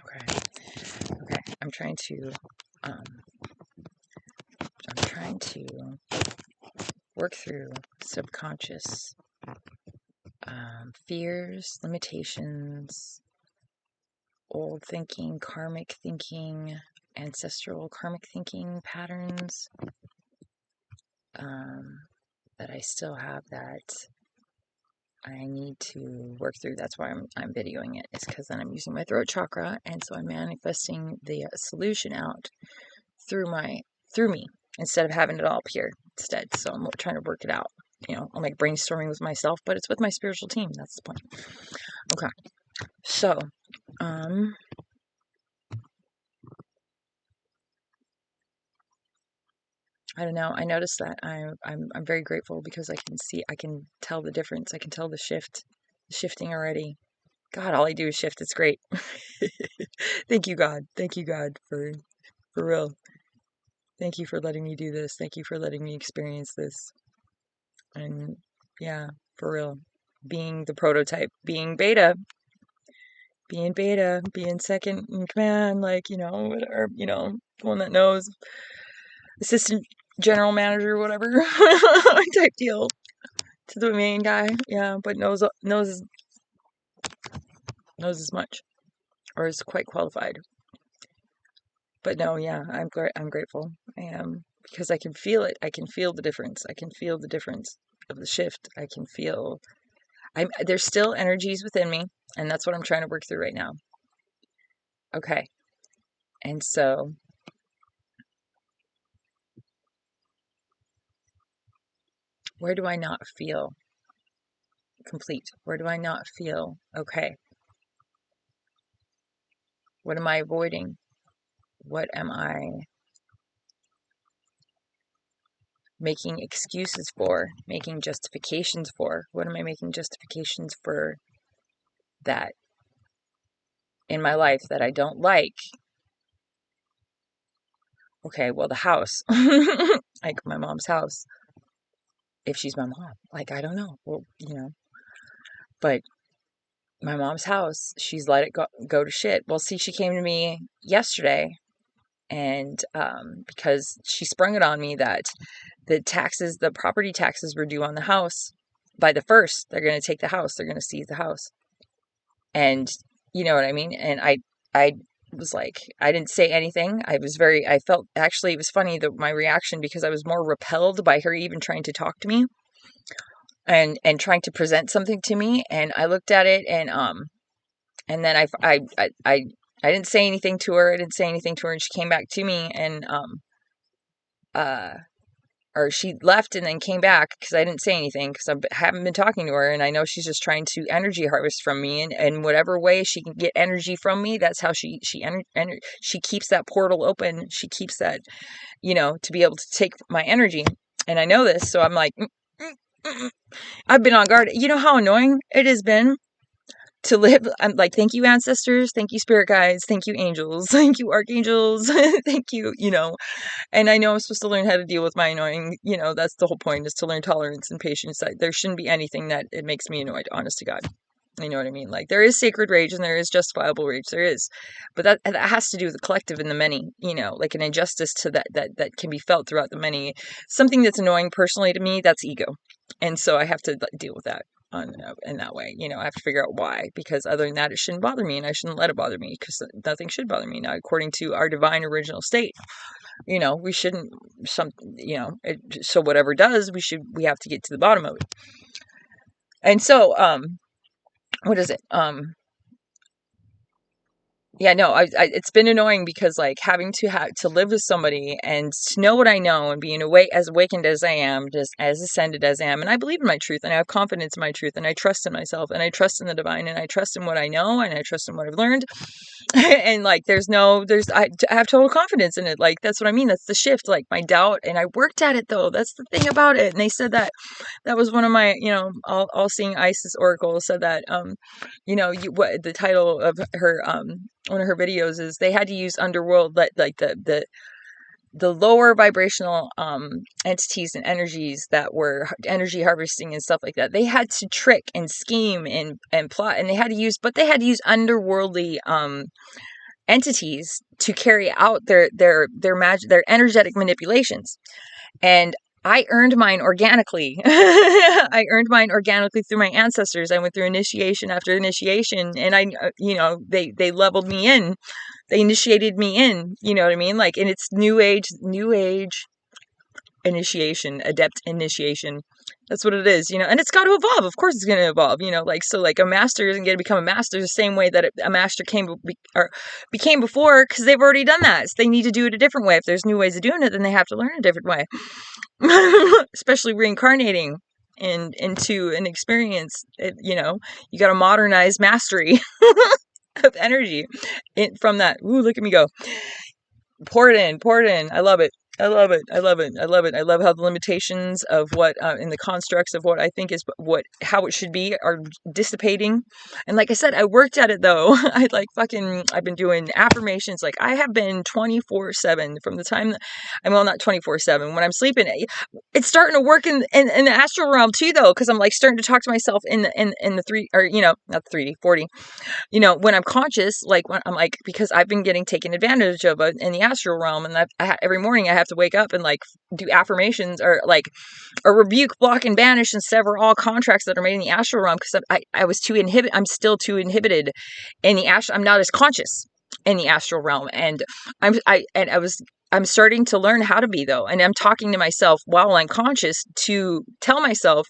Okay. Okay. I'm trying to work through subconscious fears, limitations, old thinking, karmic thinking, ancestral karmic thinking patterns that I still have that I need to work through. That's why I'm videoing it. It's because then I'm using my throat chakra, and so I'm manifesting the solution out through me instead of having it all up here instead. So I'm trying to work it out. I'm like brainstorming with myself, but it's with my spiritual team. That's the point. Okay. So, I don't know. I noticed that I'm very grateful because I can tell the difference. I can tell the shifting already. God, all I do is shift. It's great. Thank you, God. Thank you, God, for real. Thank you for letting me do this. Thank you for letting me experience this. And yeah, for real. Being the prototype, being being second in command, whatever, the one that knows, assistant general manager, whatever type deal to the main guy. Yeah, but knows as much, or is quite qualified. But no, yeah, I'm grateful. I am, because I can feel it. I can feel the difference. I can feel the difference of the shift. I can feel there's still energies within me, and that's what I'm trying to work through right now. Okay. And so where do I not feel complete? Where do I not feel okay? What am I avoiding? What am I making excuses for? Making justifications for? What am I making justifications for that in my life that I don't like? Okay, well, the house, like my mom's house, if she's my mom, like, I don't know. Well, but my mom's house, she's let it go to shit. Well, see, she came to me yesterday, and because she sprung it on me that the property taxes were due on the house by the 1st. They're going to take the house. They're going to seize the house. And you know what I mean? And I was like, I didn't say anything. I felt, actually, it was funny that my reaction, because I was more repelled by her even trying to talk to me and trying to present something to me. And I looked at it, and then I didn't say anything to her. And she came back to me, and or she left and then came back because I didn't say anything, because I haven't been talking to her, and I know she's just trying to energy harvest from me, and whatever way she can get energy from me, that's how she keeps that portal open. She keeps that, to be able to take my energy. And I know this, so I'm like, I've been on guard. You know how annoying it has been to live. I'm like, thank you, ancestors, thank you, spirit guides, thank you, angels, thank you, archangels, thank you, and I know I'm supposed to learn how to deal with my annoying, that's the whole point, is to learn tolerance and patience. There shouldn't be anything that it makes me annoyed, honest to God. You know what I mean? Like, there is sacred rage and there is justifiable rage. There is. But that has to do with the collective and the many, like an injustice to that can be felt throughout the many. Something that's annoying personally to me, that's ego. And so I have to deal with that in that way. I have to figure out why, because other than that, it shouldn't bother me, and I shouldn't let it bother me, because nothing should bother me. Now, according to our divine original state, we shouldn't, so whatever does, we have to get to the bottom of it. And so, what is it? Yeah, no, it's been annoying, because like having to live with somebody and to know what I know, and being as awakened as I am, just as ascended as I am, and I believe in my truth, and I have confidence in my truth, and I trust in myself, and I trust in the divine, and I trust in what I know, and I trust in what I've learned. And like, I have total confidence in it. Like, that's what I mean. That's the shift. Like, my doubt, and I worked at it, though. That's the thing about it. And they said that was one of my, all-seeing Isis oracle said that, what the title of her, one of her videos is, they had to use underworld, like the lower vibrational entities and energies that were energy harvesting and stuff like that. They had to trick and scheme and plot, and they had to use underworldly entities to carry out their magic, their energetic manipulations. And I earned mine organically. I earned mine organically through my ancestors. I went through initiation after initiation, and they leveled me in. They initiated me in, you know what I mean? Like, and it's new age initiation, adept initiation. That's what it is, and it's got to evolve. Of course it's going to evolve, like, so like a master isn't going to become a master the same way that a master became before, because they've already done that. So they need to do it a different way. If there's new ways of doing it, then they have to learn a different way. Especially reincarnating into an experience, you got to modernize mastery of energy from that. Ooh, look at me go. Pour it in. I love it. I love it. I love it. I love it. I love how the limitations of what, and the constructs of what I think is how it should be are dissipating. And like I said, I worked at it though. I've been doing affirmations. Like I have been 24/7 from the time that not 24/7 when I'm sleeping. It's starting to work in the astral realm too though. Cause I'm like starting to talk to myself in the three, or, not the 3D, 4D, when I'm conscious, like when I'm like, because I've been getting taken advantage of in the astral realm, and every morning I have to wake up and like do affirmations or rebuke, block, and banish and sever all contracts that are made in the astral realm, because I was too inhibited. I'm still too inhibited in the astral. I'm not as conscious in the astral realm, and I'm starting to learn how to be though, and I'm talking to myself while I'm conscious to tell myself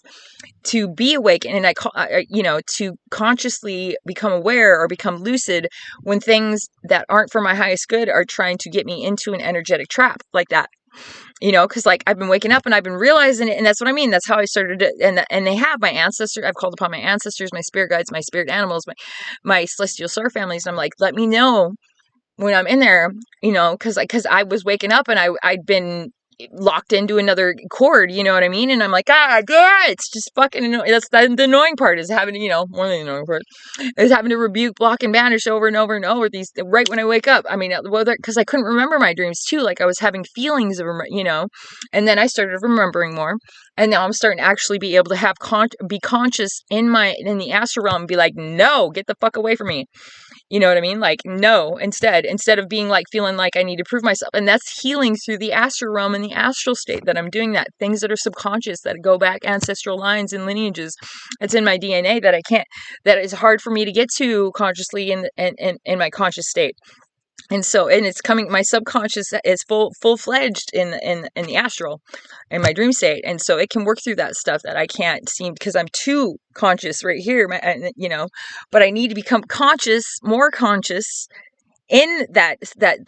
to be awake, and to consciously become aware or become lucid when things that aren't for my highest good are trying to get me into an energetic trap like that. Because like I've been waking up and I've been realizing it, and that's what I mean. That's how I started it, and they have my ancestors. I've called upon my ancestors, my spirit guides, my spirit animals, my celestial star families. And I'm like, let me know when I'm in there, because I was waking up and I'd been locked into another cord, you know what I mean? And I'm like, yeah, it's just fucking annoying. That's the annoying part, is having to, one of the annoying parts is having to rebuke, block, and banish over and over and over these right when I wake up. I mean, because I couldn't remember my dreams too. Like I was having feelings of, and then I started remembering more. And now I'm starting to actually be able to be conscious in the astral realm and be like, no, get the fuck away from me. You know what I mean? Like, no, instead of being like, feeling like I need to prove myself. And that's healing through the astral realm and the astral state that I'm doing that. Things that are subconscious, that go back ancestral lines and lineages. It's in my DNA that is hard for me to get to consciously in my conscious state. And it's coming, my subconscious is full-fledged in the astral, in my dream state. And so it can work through that stuff that I can't seem, because I'm too conscious right here, but I need to become more conscious in that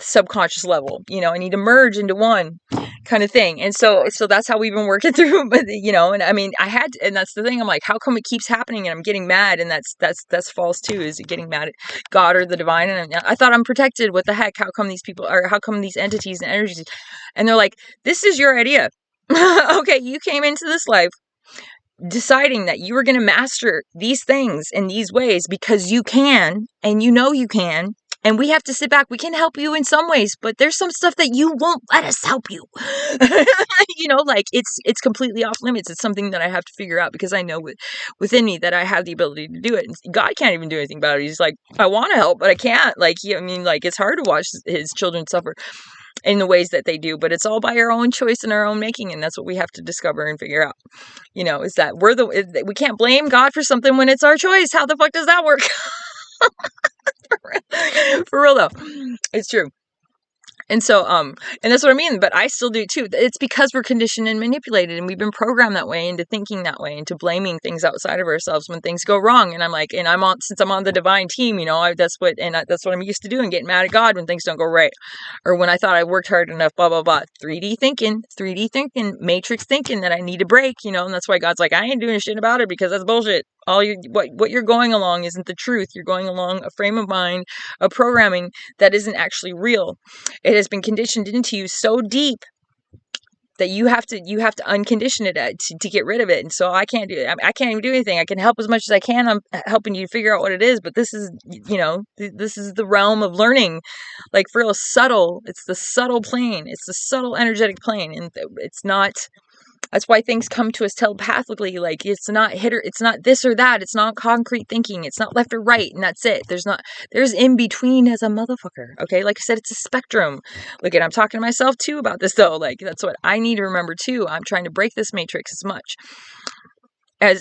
subconscious level. I need to merge into one kind of thing. And so that's how we've been working through, and I mean, and that's the thing. I'm like, how come it keeps happening? And I'm getting mad. And that's false too. Is getting mad at God or the divine. And I thought I'm protected. What the heck? How come these entities and energies? And they're like, this is your idea. Okay. You came into this life deciding that you were going to master these things in these ways because you can, and you can. And we have to sit back. We can help you in some ways, but there's some stuff that you won't let us help you. Like it's completely off limits. It's something that I have to figure out, because I know within me that I have the ability to do it. And God can't even do anything about it. He's like, I want to help, but I can't. Like, it's hard to watch his children suffer in the ways that they do, but it's all by our own choice and our own making. And that's what we have to discover and figure out, is that we can't blame God for something when it's our choice. How the fuck does that work? For real though, it's true. And so, and that's what I mean, but I still do too. It's because we're conditioned and manipulated, and we've been programmed that way into thinking that way, into blaming things outside of ourselves when things go wrong. And I'm like, since I'm on the divine team, that's what I'm used to doing, getting mad at God when things don't go right. Or when I thought I worked hard enough, blah, blah, blah. 3D thinking, matrix thinking that I need to break, and that's why God's like, I ain't doing shit about it, because that's bullshit. What you're going along isn't the truth. You're going along a frame of mind, a programming that isn't actually real. It has been conditioned into you so deep that you have to uncondition it to get rid of it. And so I can't do it. I can't even do anything. I can help as much as I can. I'm helping you figure out what it is, but this is, this is the realm of learning, like for real subtle. It's the subtle plane. It's the subtle energetic plane. And it's not That's why things come to us telepathically. Like, it's not it's not this or that. It's not concrete thinking. It's not left or right. And that's it. There's in between as a motherfucker. Okay. Like I said, it's a spectrum. Look at, I'm talking to myself too about this though. Like, that's what I need to remember too. I'm trying to break this matrix as much and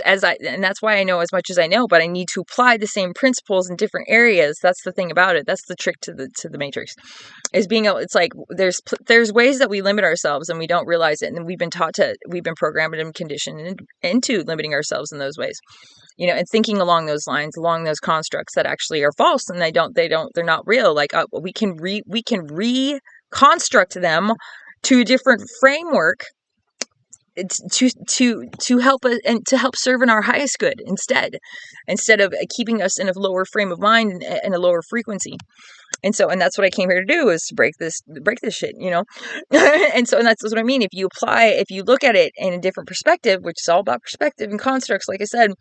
that's why I know as much as I know, but I need to apply the same principles in different areas. That's the thing about it. That's the trick to the matrix, is being able, it's like there's ways that we limit ourselves and we don't realize it. And we've been programmed and conditioned into limiting ourselves in those ways, and thinking along those lines, along those constructs that actually are false, and they're not real. Like, we can reconstruct them to a different framework to help us and to help serve in our highest good instead of keeping us in a lower frame of mind and a lower frequency. And that's what I came here to do, is to break this shit, and that's what I mean. If you look at it in a different perspective, which is all about perspective and constructs, like I said,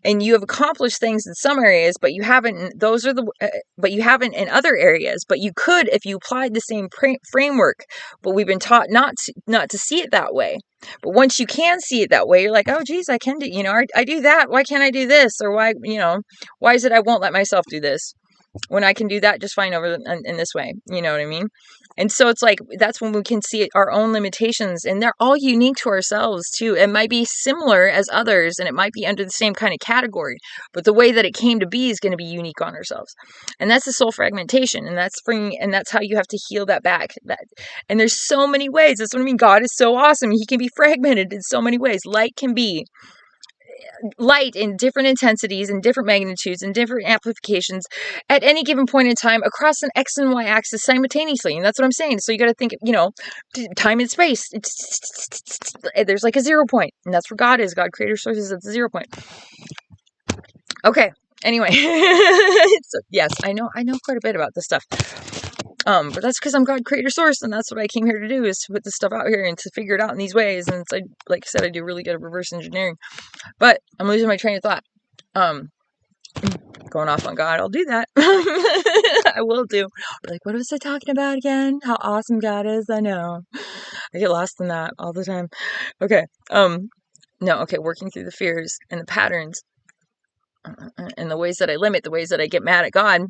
and you have accomplished things in some areas, but you haven't, but you haven't in other areas, but you could if you applied the same framework, but we've been taught not to see it that way. But once you can see it that way, you're like, oh, geez, I can do, I do that. Why can't I do this? Or why is it I won't let myself do this when I can do that just fine over in this way? You know what I mean? And so it's like, that's when we can see our own limitations, and they're all unique to ourselves too. It might be similar as others, and it might be under the same kind of category, but the way that it came to be is going to be unique on ourselves. And that's the soul fragmentation, and that's how you have to heal that back. And there's so many ways. That's what I mean. God is so awesome. He can be fragmented in so many ways. Light can be light in different intensities and different magnitudes and different amplifications at any given point in time across an X and Y axis simultaneously. And that's what I'm saying. So you got to think, time and space. There's like a 0 point, and that's where God is. God, creator, source, is at the 0 point. Okay. Anyway, so yes, I know quite a bit about this stuff. But that's because I'm God, creator, source, and that's what I came here to do, is to put this stuff out here and to figure it out in these ways. And it's like I said, I do really good at reverse engineering. But I'm losing my train of thought. Going off on God, I'll do that. I will do. Like, what was I talking about again? How awesome God is. I know. I get lost in that all the time. Okay. Working through the fears and the patterns and the ways that I limit, the ways that I get mad at God.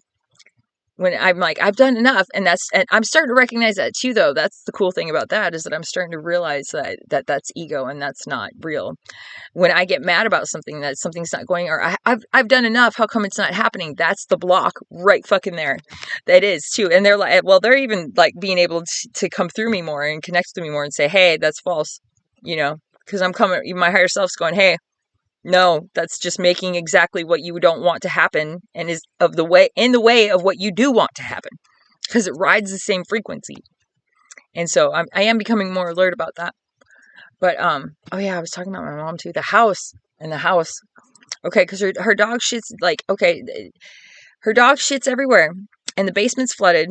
When I'm like, I've done enough, and I'm starting to recognize that too, though. That's the cool thing about that, is that I'm starting to realize that's ego and that's not real. When I get mad about something, that something's not going, or I've done enough, how come it's not happening? That's the block right fucking there. That is too. And they're like, well, they're even like being able to come through me more and connect to me more and say, hey, that's false, because I'm coming, my higher self's going, hey, no, that's just making exactly what you don't want to happen, and is in the way of what you do want to happen, because it rides the same frequency. And so I am becoming more alert about that. But oh yeah, I was talking about my mom too. The house. Okay, because her dog shits her dog shits everywhere, and the basement's flooded.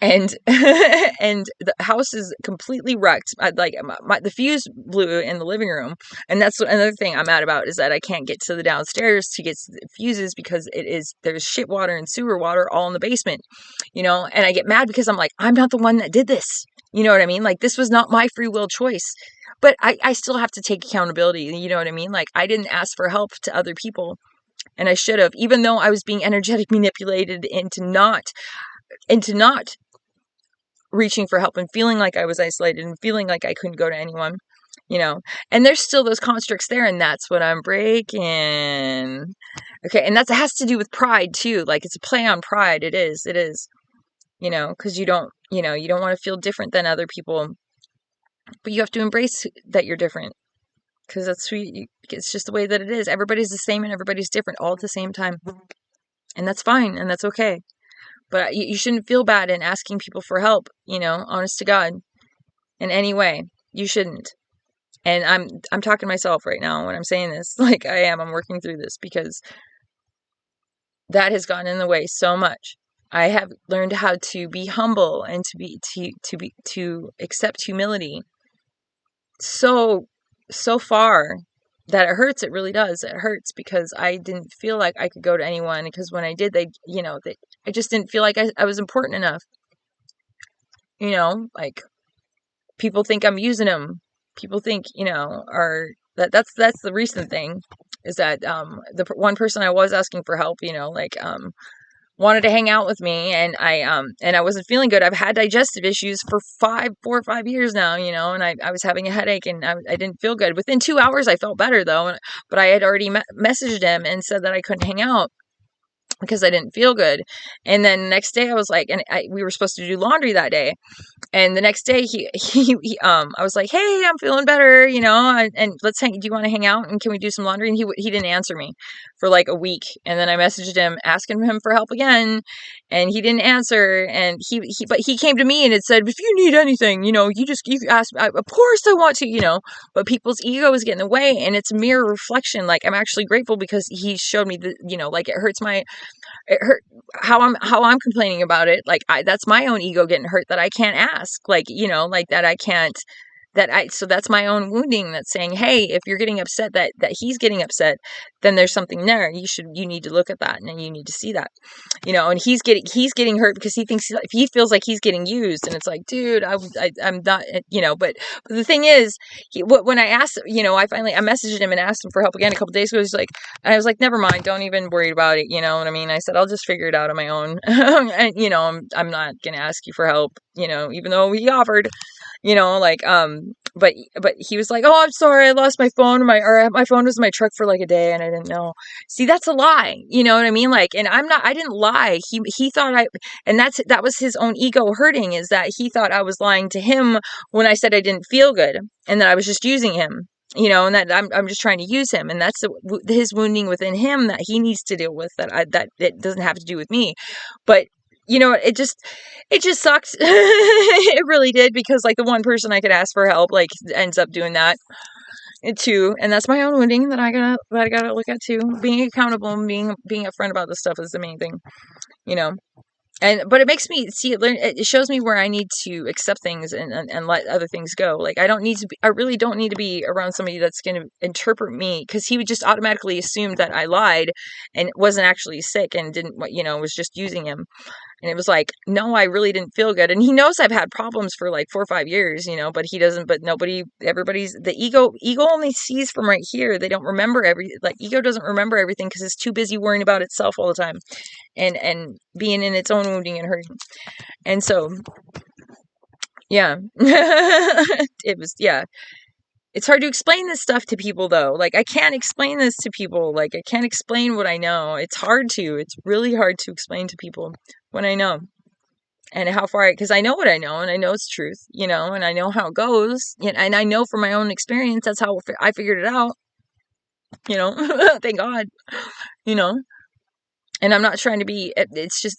And and the house is completely wrecked. The fuse blew in the living room, and that's another thing I'm mad about, is that I can't get to the downstairs to get to the fuses because there's shit water and sewer water all in the basement, and I get mad because I'm like, I'm not the one that did this. You know what I mean? Like, this was not my free will choice, but I still have to take accountability. You know what I mean? Like, I didn't ask for help to other people, and I should have, even though I was being energetic manipulated into not reaching for help and feeling like I was isolated and feeling like I couldn't go to anyone, and there's still those constructs there, and that's what I'm breaking. Okay. And that has to do with pride too. Like, it's a play on pride. It is, because you don't want to feel different than other people, but you have to embrace that you're different, because it's just the way that it is. Everybody's the same and everybody's different all at the same time, and that's fine, and that's okay. But you shouldn't feel bad in asking people for help, honest to God, in any way. You shouldn't. And I'm talking to myself right now when I'm saying this. Like, I'm working through this, because that has gotten in the way so much. I have learned how to be humble and to accept humility so far that it hurts. It really does. It hurts, because I didn't feel like I could go to anyone, because when I did, I just didn't feel like I was important enough. Like, people think I'm using them. people think, are that's the recent thing, is that the one person I was asking for help, like wanted to hang out with me, and I wasn't feeling good. I've had digestive issues for 4 or 5 years now, and I was having a headache, and I didn't feel good. Within 2 hours I felt better though, but I had already messaged him and said that I couldn't hang out because I didn't feel good. And then the next day I was like, and we were supposed to do laundry that day. And the next day I was like, hey, I'm feeling better, and let's hang, do you want to hang out and can we do some laundry? And he didn't answer me for like a week. And then I messaged him asking him for help again, and he didn't answer. And but he came to me and it said, if you need anything, you ask, of course I want to, but people's ego is getting in the way, and it's a mirror reflection. Like, I'm actually grateful because he showed me the, like, it hurt how I'm complaining about it. Like, that's my own ego getting hurt, that I can't ask, like, like that I can't, so that's my own wounding that's saying, hey, if you're getting upset that he's getting upset, then there's something there. You need to look at that, and then you need to see that, and he's getting hurt because he feels like he's getting used. And it's like, dude, I'm not, but the thing is, when I asked, I messaged him and asked him for help again a couple days ago. He's like, and I was like, never mind, don't even worry about it. You know what I mean? I said, I'll just figure it out on my own. And, I'm not going to ask you for help, even though he offered, like, but he was like, oh, I'm sorry, I lost my phone. My phone was in my truck for like a day and I didn't know. See, that's a lie. You know what I mean? Like, and I didn't lie. He thought and that was his own ego hurting, is that he thought I was lying to him when I said I didn't feel good and that I was just using him. And that I'm just trying to use him, and that's his wounding within him that he needs to deal with. That it doesn't have to do with me, but it just sucked. It really did, because like the one person I could ask for help like ends up doing that too, and that's my own wounding that I gotta look at too. Being accountable and being upfront about this stuff is the main thing, you know. But it makes me see it. It shows me where I need to accept things and let other things go. Like, I really don't need to be around somebody that's going to interpret me, because he would just automatically assume that I lied and wasn't actually sick and didn't, was just using him. And it was like, no, I really didn't feel good. And he knows I've had problems for like 4 or 5 years, but he doesn't, but the ego only sees from right here. They don't remember ego doesn't remember everything because it's too busy worrying about itself all the time and being in its own wounding and hurting. And so, yeah, it's hard to explain this stuff to people though. Like, I can't explain this to people. Like, I can't explain what I know. It's really hard to explain to people what I know and how far, because I know what I know and I know it's truth, and I know how it goes, and I know from my own experience, that's how I figured it out, thank God, and I'm not trying to be,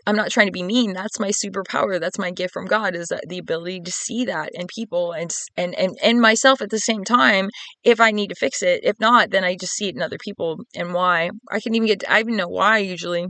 I'm not trying to be mean. That's my superpower. That's my gift from God, is that the ability to see that in people and myself at the same time, if I need to fix it. If not, then I just see it in other people, and why. I even know why usually.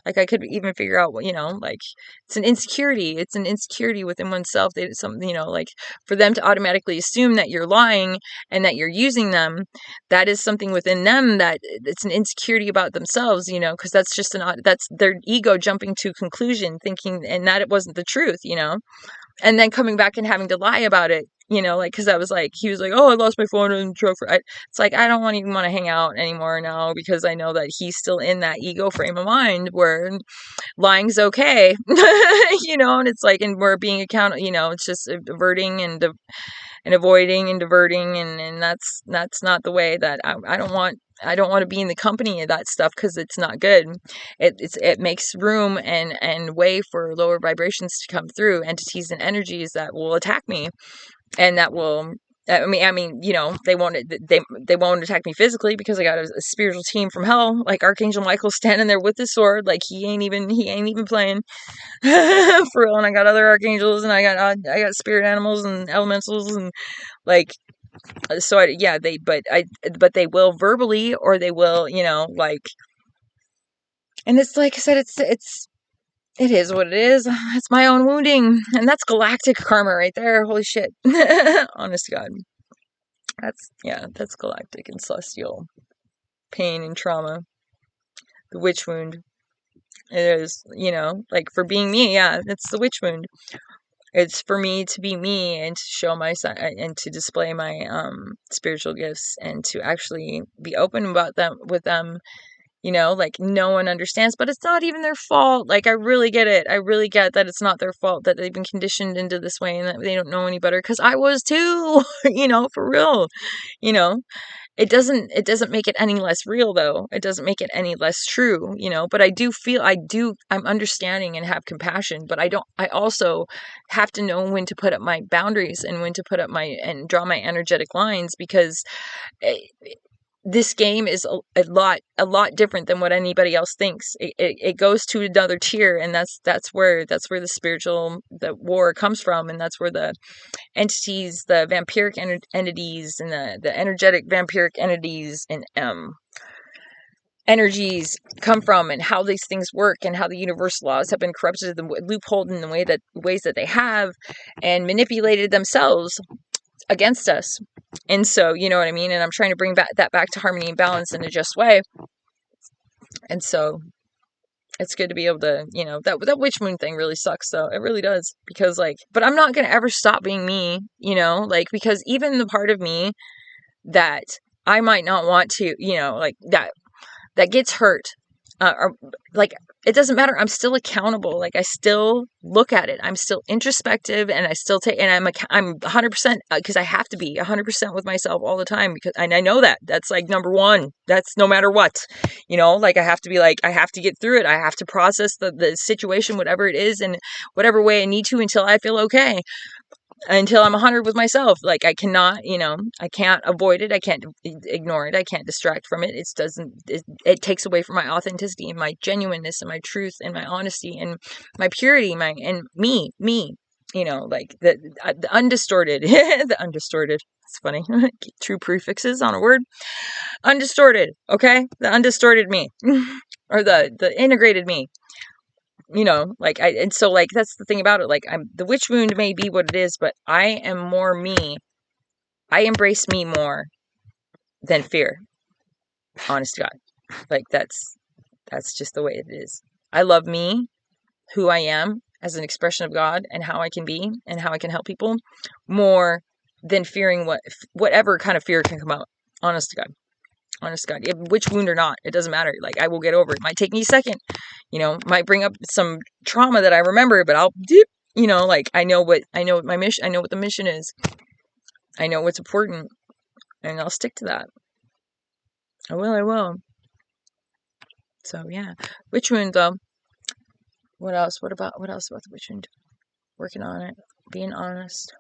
Like, I could even figure out what, like, it's an insecurity. It's an insecurity within oneself. Like, for them to automatically assume that you're lying and that you're using them, that is something within them, that it's an insecurity about themselves, because that's just that's their ego jumping to conclusion, thinking, and that it wasn't the truth, and then coming back and having to lie about it, like, because he was like, oh, I lost my phone in the truck. It's like, I don't even want to hang out anymore now, because I know that he's still in that ego frame of mind where lying's okay, and it's like, and we're being accountable, it's just averting and avoiding and diverting, and that's not the way that I don't want. I don't want to be in the company of that stuff, because it's not good. It makes room and way for lower vibrations to come through, entities and energies that will attack me, and that will. I mean, they won't attack me physically, because I got a spiritual team from hell, like Archangel Michael standing there with his sword, like he ain't even playing for real. And I got other archangels, and I got spirit animals and elementals, and like. So but they will verbally, or they will, like, and it's like I said, it is what it is. It's my own wounding, and that's galactic karma right there. Holy shit. Honest to God. That's galactic and celestial pain and trauma. The witch wound. It is, like, for being me, it's the witch wound. It's for me to be me and to show my and to display my spiritual gifts and to actually be open about them with them. Like no one understands, but it's not even their fault. Like I really get it. I really get that it's not their fault that they've been conditioned into this way and that they don't know any better, because I was too. For real. You know, it doesn't make it any less real, though. It doesn't make it any less true, but I'm understanding and have compassion, but I also have to know when to put up my boundaries and when to put up and draw my energetic lines, because eh, this game is a lot different than what anybody else thinks. It goes to another tier, and that's where the war comes from, and that's where the entities, the vampiric entities, and the energetic vampiric entities and energies come from, and how these things work, and how the universe laws have been corrupted and loopholed in the ways that they have, and manipulated themselves against us. And so, you know what I mean? And I'm trying to bring that back to harmony and balance in a just way. And so it's good to be able to, that witch moon thing really sucks, though. It really does. Because, but I'm not going to ever stop being me, because even the part of me that I might not want to, that gets hurt, or it doesn't matter. I'm still accountable. I still look at it. I'm still introspective, and I still take, and I'm 100%, because I have to be 100% with myself all the time, because, and I know that's number one. That's no matter what, I have to be I have to get through it. I have to process the situation, whatever it is, in whatever way I need to, until I feel okay, until I'm 100 with myself. I cannot, I can't avoid it. I can't ignore it. I can't distract from it. It takes away from my authenticity and my genuineness and my truth and my honesty and my purity, and me, the undistorted, the undistorted. It's funny. True prefixes on a word. Undistorted. Okay. The undistorted me, or the integrated me. And so that's the thing about it. The witch wound may be what it is, but I am more me. I embrace me more than fear. Honest to God. That's just the way it is. I love me, who I am as an expression of God, and how I can be and how I can help people, more than fearing whatever kind of fear can come out. Honest to God. Honest to God. Witch wound or not, it doesn't matter. I will get over it. It might take me a second. Might bring up some trauma that I remember, but I'll dip. I know what my mission. I know what the mission is. I know what's important, and I'll stick to that. I will. So yeah, witch wound though. What else? What else about the witch wound? Working on it, being honest.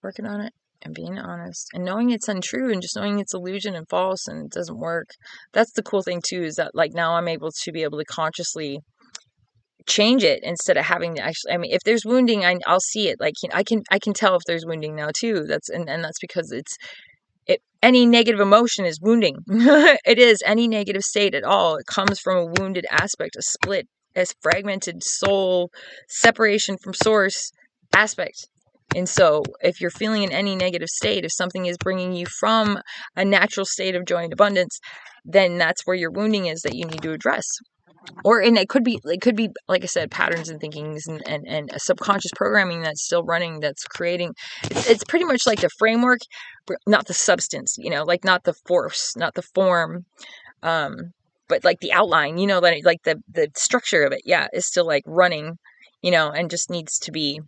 Working on it and being honest, and knowing it's untrue, and just knowing it's illusion and false and it doesn't work. That's the cool thing too, is that now I'm able to consciously change it, instead of having to actually, if there's wounding, I'll see it. I can tell if there's wounding now too. That's because any negative emotion is wounding. It is. Any negative state at all, it comes from a wounded aspect, a split, a fragmented soul, separation from source aspect. And so if you're feeling in any negative state, if something is bringing you from a natural state of joy and abundance, then that's where your wounding is, that you need to address. And it could be, like I said, patterns and thinkings and a subconscious programming that's still running, that's creating. It's pretty much like the framework, not the substance, not the force, not the form, but the outline, the structure of it, is still running, and just needs to be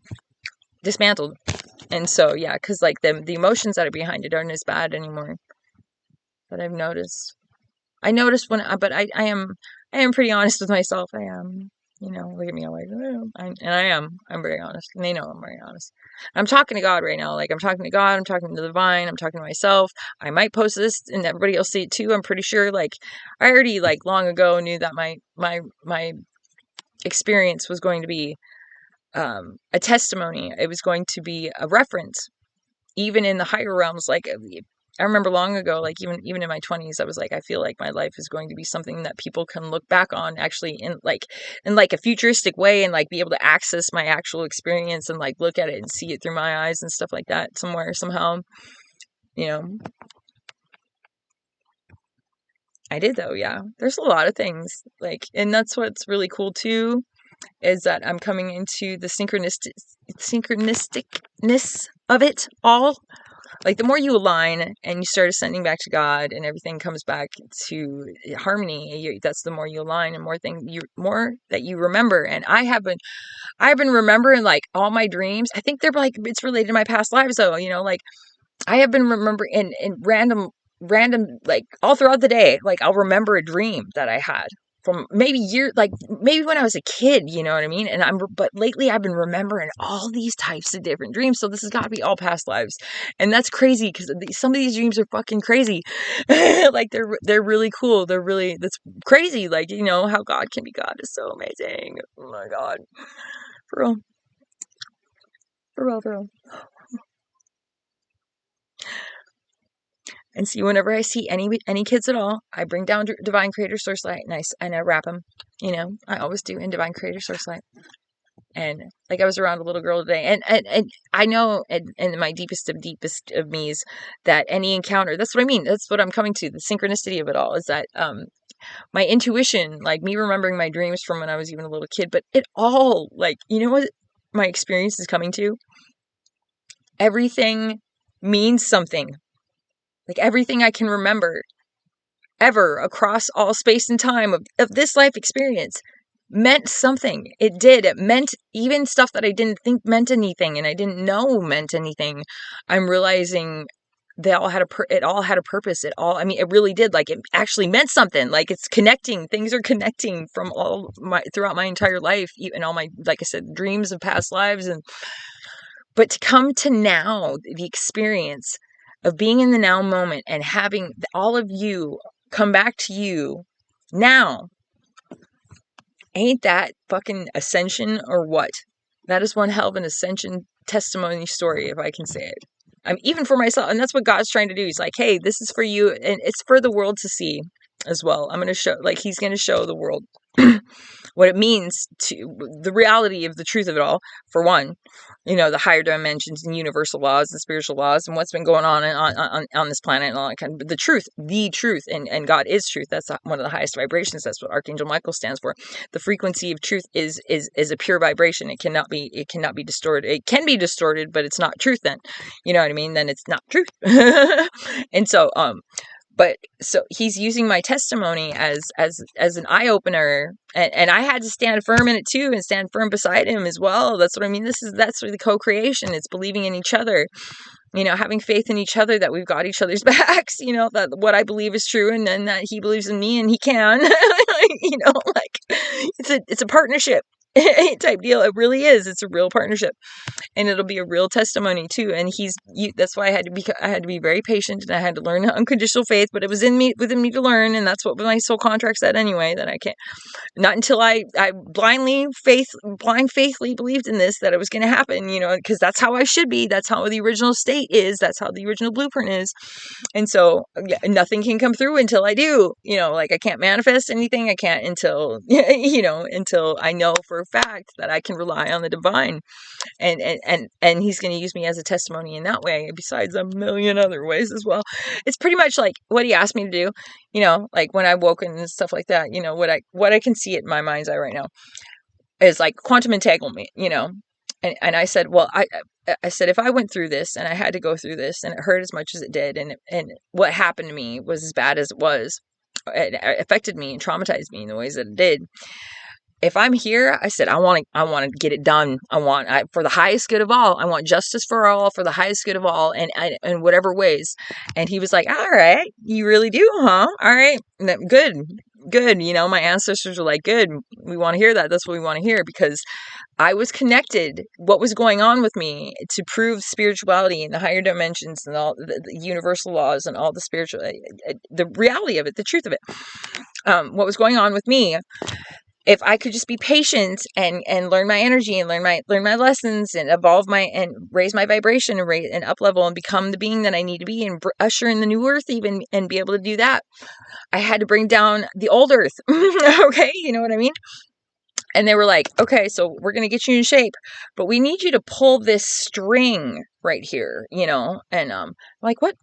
dismantled. And so, because the emotions that are behind it aren't as bad anymore. But I've noticed. But I am pretty honest with myself. I am, look at me, I'm very honest, and they know I'm very honest. I'm talking to God right now. I'm talking to God, I'm talking to the divine, I'm talking to myself. I might post this and everybody else see it too. I'm pretty sure, I already, long ago knew that my experience was going to be, a testimony. It was going to be a reference, even in the higher realms. I remember long ago, even in my 20s, I was I feel like my life is going to be something that people can look back on, actually, in a futuristic way, and be able to access my actual experience, and look at it and see it through my eyes and stuff like that, somewhere, somehow. I did, though. Yeah, there's a lot of things, and that's what's really cool too, is that I'm coming into the synchronisticness of it all. Like the more you align and you start ascending back to God and everything comes back to harmony, that's the more you align and more that you remember. And I've been remembering like all my dreams. I think they're like, it's related to my past lives though, like I have been remembering in random, like all throughout the day, like I'll remember a dream that I had from maybe when I was a kid, you know what I mean? But lately I've been remembering all these types of different dreams. So this has got to be all past lives. And that's crazy because some of these dreams are fucking crazy. Like they're really cool. That's crazy. Like, how God can be God is so amazing. Oh my God. For real. For real, for real. And see, whenever I see any kids at all, I bring down Divine Creator Source Light and I wrap them. I always do in Divine Creator Source Light. And like I was around a little girl today, and I know, and my deepest of me's that any encounter. That's what I mean. That's what I'm coming to. The synchronicity of it all is that my intuition, like me remembering my dreams from when I was even a little kid, but it all like what my experience is coming to. Everything means something. Like everything I can remember ever across all space and time of this life experience meant something. It did. It meant even stuff that I didn't think meant anything and I didn't know meant anything. I'm realizing it all had a purpose. It really did. Like it actually meant something. Like it's connecting. Things are connecting from throughout my entire life, even all my, like I said, dreams of past lives. But to come to now, the experience of being in the now moment and having all of you come back to you now, ain't that fucking ascension or what? That is one hell of an ascension testimony story, if I can say it. Even for myself, and that's what God's trying to do. He's like, hey, this is for you, and it's for the world to see as well. I'm going to show, like, he's going to show the world what it means to the reality of the truth of it all. For one, the higher dimensions and universal laws and spiritual laws and what's been going on this planet and all that kind of the truth, and God is truth. That's one of the highest vibrations. That's what Archangel Michael stands for. The frequency of truth is a pure vibration. It cannot be distorted. It can be distorted, but it's not truth then. You know what I mean? Then it's not truth. And so, so he's using my testimony as an eye opener, and I had to stand firm in it too, and stand firm beside him as well. That's what I mean. That's the co-creation. It's believing in each other, having faith in each other that we've got each other's backs. That what I believe is true, and then that he believes in me and he can. Like it's a partnership type deal. It really is. It's a real partnership. And it'll be a real testimony too. And that's why I had to be very patient, and I had to learn unconditional faith, but it was within me to learn. And that's what my soul contract said anyway, that I can't, not until I blind faithfully believed in this, that it was going to happen, because that's how I should be. That's how the original state is. That's how the original blueprint is. And so nothing can come through until I do, like I can't manifest anything. I can't until, until I know for a fact that I can rely on the divine. And he's going to use me as a testimony in that way, besides a million other ways as well. It's pretty much like what he asked me to do, like when I woke and stuff like that, what I can see it in my mind's eye right now is like quantum entanglement, and I said, well, I said, if I went through this and I had to go through this and it hurt as much as it did, and what happened to me was as bad as it was, it affected me and traumatized me in the ways that it did. If I'm here, I said, I want to get it done. For the highest good of all. I want justice for all, for the highest good of all, and in whatever ways. And he was like, all right, you really do, huh? All right, good. My ancestors were like, good. We want to hear that. That's what we want to hear, because I was connected. What was going on with me to prove spirituality and the higher dimensions and all the universal laws and all the spiritual, the reality of it, the truth of it. What was going on with me? If I could just be patient and learn my energy and learn my lessons and evolve and raise my vibration and up level and become the being that I need to be and usher in the new earth even and be able to do that, I had to bring down the old earth. Okay, you know what I mean? And they were like, okay, so we're going to get you in shape, but we need you to pull this string right here, and like what,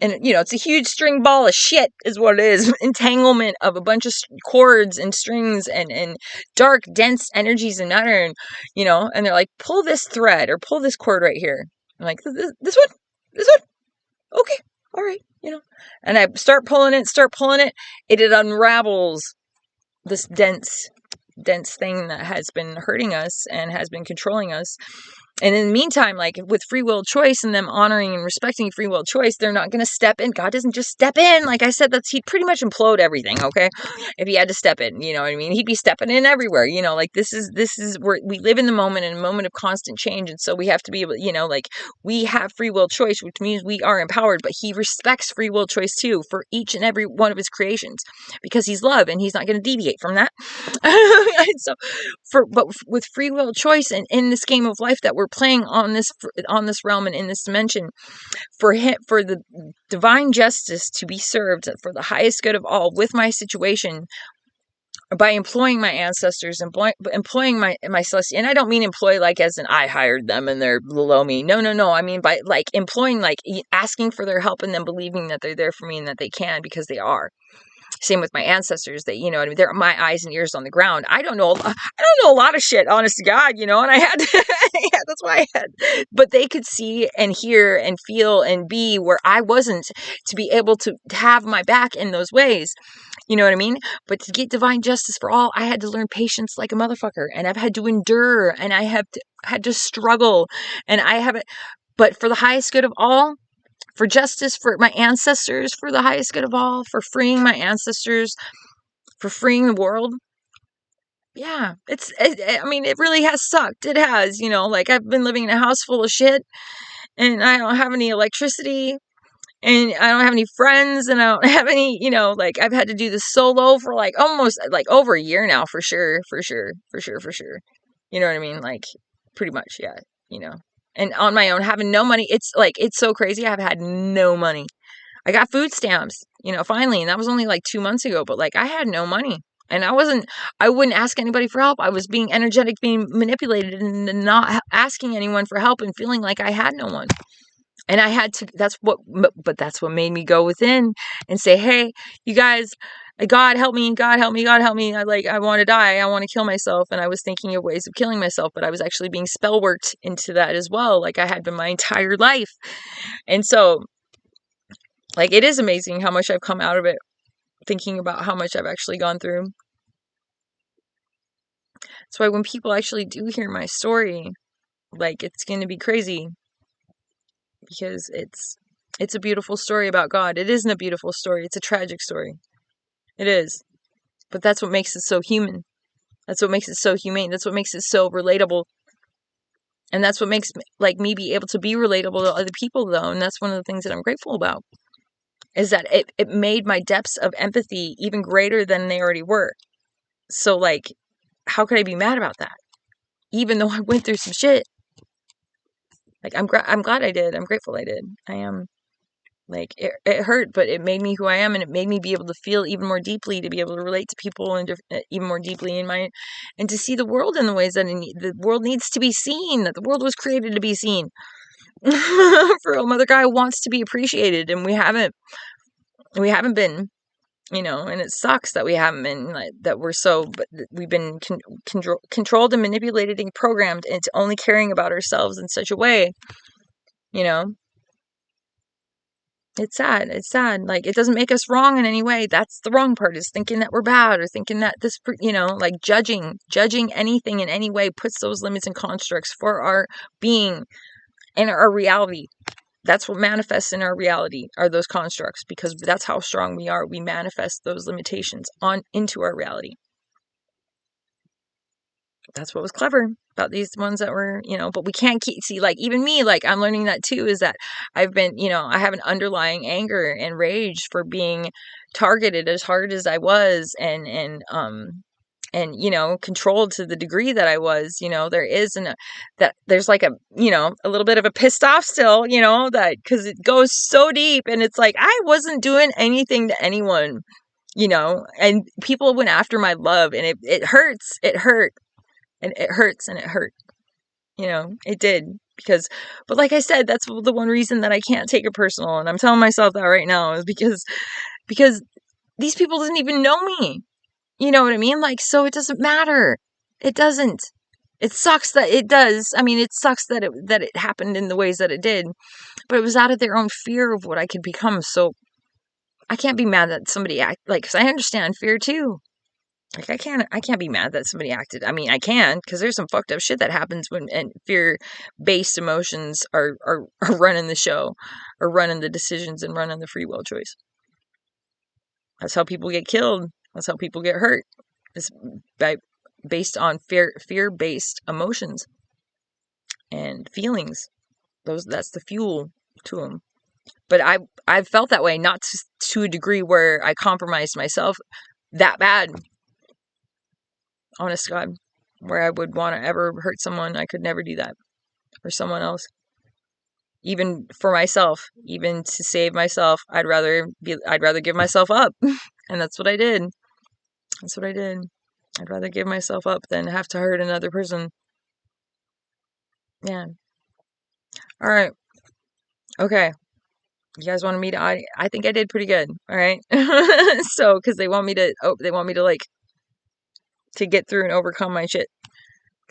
and it's a huge string ball of shit is what it is. Entanglement of a bunch of cords and strings and dark dense energies and matter, and they're like, pull this thread or pull this cord right here. I'm like, this one, okay, all right, and I start pulling it, it unravels this dense thing that has been hurting us and has been controlling us. And in the meantime, like with free will choice and them honoring and respecting free will choice, they're not going to step in. God doesn't just step in. Like I said, he'd pretty much implode everything. Okay. If he had to step in, you know what I mean? He'd be stepping in everywhere, like this is where we live in the moment, in a moment of constant change. And so we have to be able, like we have free will choice, which means we are empowered, but he respects free will choice too for each and every one of his creations because he's love and he's not going to deviate from that. So but with free will choice and in this game of life that we're playing on this realm and in this dimension, for the divine justice to be served for the highest good of all with my situation, by employing my ancestors and employing my celestial, and I don't mean employ like as in I hired them and they're below me. No. I mean by like employing, like asking for their help and then believing that they're there for me and that they can, because they are. Same with my ancestors, that, what I mean, they're my eyes and ears on the ground. I don't know a lot of shit, honest to God, and I had to, yeah, that's why I had, but they could see and hear and feel and be where I wasn't, to be able to have my back in those ways. You know what I mean? But to get divine justice for all, I had to learn patience like a motherfucker, and I've had to endure, and I have had to struggle, and I haven't, but for the highest good of all, for justice for my ancestors, for the highest good of all, for freeing my ancestors, for freeing the world. Yeah, I mean, it really has sucked. It has, like I've been living in a house full of shit, and I don't have any electricity, and I don't have any friends, and I don't have any, like I've had to do this solo for like almost like over a year now, for sure. You know what I mean? Like pretty much, yeah, and on my own, having no money. It's so crazy. I've had no money. I got food stamps, finally, and that was only like 2 months ago, but like I had no money, and I wouldn't ask anybody for help. I was being energetic, being manipulated, and not asking anyone for help and feeling like I had no one. And I had to, that's what made me go within and say, hey, you guys, God help me, God help me, God help me. I want to die. I want to kill myself. And I was thinking of ways of killing myself, but I was actually being spell worked into that as well. Like I had been my entire life. And so, like, it is amazing how much I've come out of it, thinking about how much I've actually gone through. That's why when people actually do hear my story, like, it's going to be crazy, because it's a beautiful story about God. It isn't a beautiful story. It's a tragic story. It is. But that's what makes it so human. That's what makes it so humane. That's what makes it so relatable. And that's what makes like me be able to be relatable to other people, though. And that's one of the things that I'm grateful about, is that it made my depths of empathy even greater than they already were. So like, how could I be mad about that? Even though I went through some shit. Like, I'm glad I did. I'm grateful I did. I am. Like, it hurt, but it made me who I am, and it made me be able to feel even more deeply, to be able to relate to people and even more deeply and to see the world in the ways that the world needs to be seen, that the world was created to be seen. For a mother guy wants to be appreciated, and we haven't been, and it sucks that we haven't been, like, that but we've been controlled and manipulated and programmed into only caring about ourselves in such a way, It's sad. It's sad. Like, it doesn't make us wrong in any way. That's the wrong part, is thinking that we're bad, or thinking that this, like judging anything in any way puts those limits and constructs for our being and our reality. That's what manifests in our reality, are those constructs, because that's how strong we are. We manifest those limitations into our reality. That's what was clever about these ones that were, but we can't see, like, even me, like, I'm learning that too, is that I've been, I have an underlying anger and rage for being targeted as hard as I was, and controlled to the degree that I was. There is there's like a little bit of a pissed off still, that, because it goes so deep, and it's like, I wasn't doing anything to anyone, and people went after my love, and it hurts. It hurt. And it hurts, and it hurt. It did. but like I said, that's the one reason that I can't take it personal. And I'm telling myself that right now is because these people didn't even know me. You know what I mean? Like, so it doesn't matter. It doesn't. It sucks that it does. I mean, it sucks that it happened in the ways that it did, but it was out of their own fear of what I could become. So I can't be mad that somebody cause I understand fear too. Like I can't be mad that somebody acted. I mean, I can, because there's some fucked up shit that happens when and fear-based emotions are running the show, or running the decisions and running the free will choice. That's how people get killed. That's how people get hurt. It's based on fear-based emotions and feelings. That's the fuel to them. But I've felt that way, not to a degree where I compromised myself that bad. Honest to God, where I would want to ever hurt someone, I could never do that. Or someone else. Even for myself, even to save myself, I'd rather give myself up. And that's what I did. That's what I did. I'd rather give myself up than have to hurt another person. Yeah. All right. Okay. You guys wanted me to, I think I did pretty good. All right. So, cause they want me to like, to get through and overcome my shit.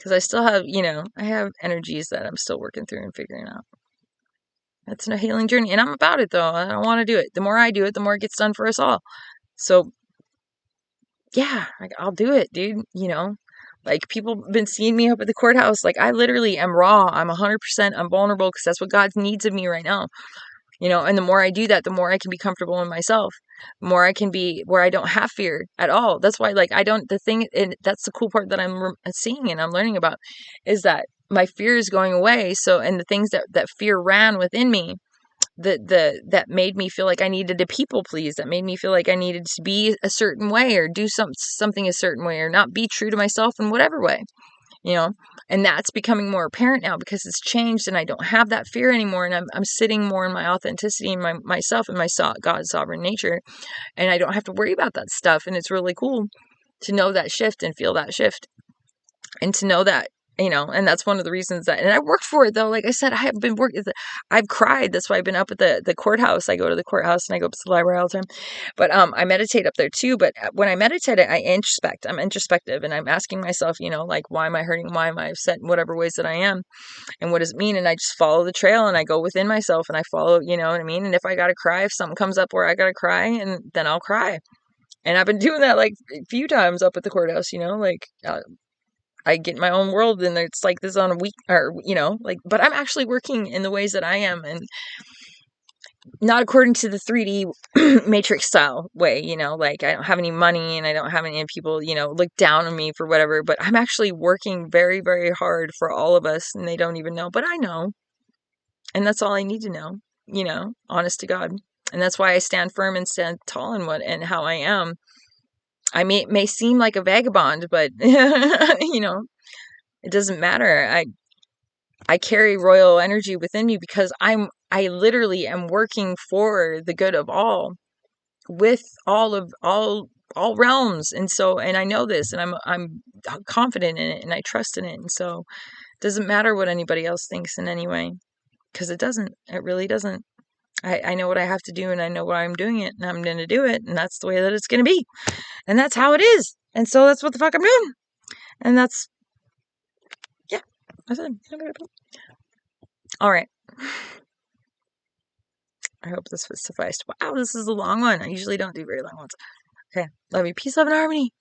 Cause I still have, I have energies that I'm still working through and figuring out. That's a healing journey. And I'm about it though. I don't want to do it. The more I do it, the more it gets done for us all. So yeah, I'll do it, dude. Like people have been seeing me up at the courthouse. Like I literally am raw. I'm 100%. I'm vulnerable because that's what God needs of me right now. And the more I do that, the more I can be comfortable in myself. The more I can be where I don't have fear at all. That's why, like, and that's the cool part that I'm seeing and I'm learning about, is that my fear is going away. So, and the things that fear ran within me, that made me feel like I needed to people please, that made me feel like I needed to be a certain way or do something a certain way or not be true to myself in whatever way. And that's becoming more apparent now because it's changed and I don't have that fear anymore. And I'm sitting more in my authenticity and myself and my God's sovereign nature. And I don't have to worry about that stuff. And it's really cool to know that shift and feel that shift and to know that, and that's one of the reasons and I worked for it though. Like I said, I have been working, I've cried. That's why I've been up at the courthouse. I go to the courthouse and I go up to the library all the time, but, I meditate up there too. But when I meditate, I'm introspective and I'm asking myself, like, why am I hurting? Why am I upset in whatever ways that I am? And what does it mean? And I just follow the trail and I go within myself and I follow, you know what I mean? And if I got to cry, if something comes up where I got to cry, and then I'll cry. And I've been doing that like a few times up at the courthouse, like, I get in my own world and it's like this on a week or, but I'm actually working in the ways that I am and not according to the 3D matrix style way, like I don't have any money and I don't have any people, look down on me for whatever, but I'm actually working very, very hard for all of us and they don't even know, but I know. And that's all I need to know, honest to God. And that's why I stand firm and stand tall in and how I am. I may seem like a vagabond, but it doesn't matter. I carry royal energy within me because I literally am working for the good of all, with all realms. And so, and I know this, and I'm confident in it, and I trust in it. And so, it doesn't matter what anybody else thinks in any way, because it doesn't. It really doesn't. I know what I have to do, and I know why I'm doing it, and I'm going to do it, and that's the way that it's going to be. And that's how it is. And so that's what the fuck I'm doing. And that's, yeah, that's it. All right. I hope this was sufficed. Wow, this is a long one. I usually don't do very long ones. Okay. Love you. Peace, love, and harmony.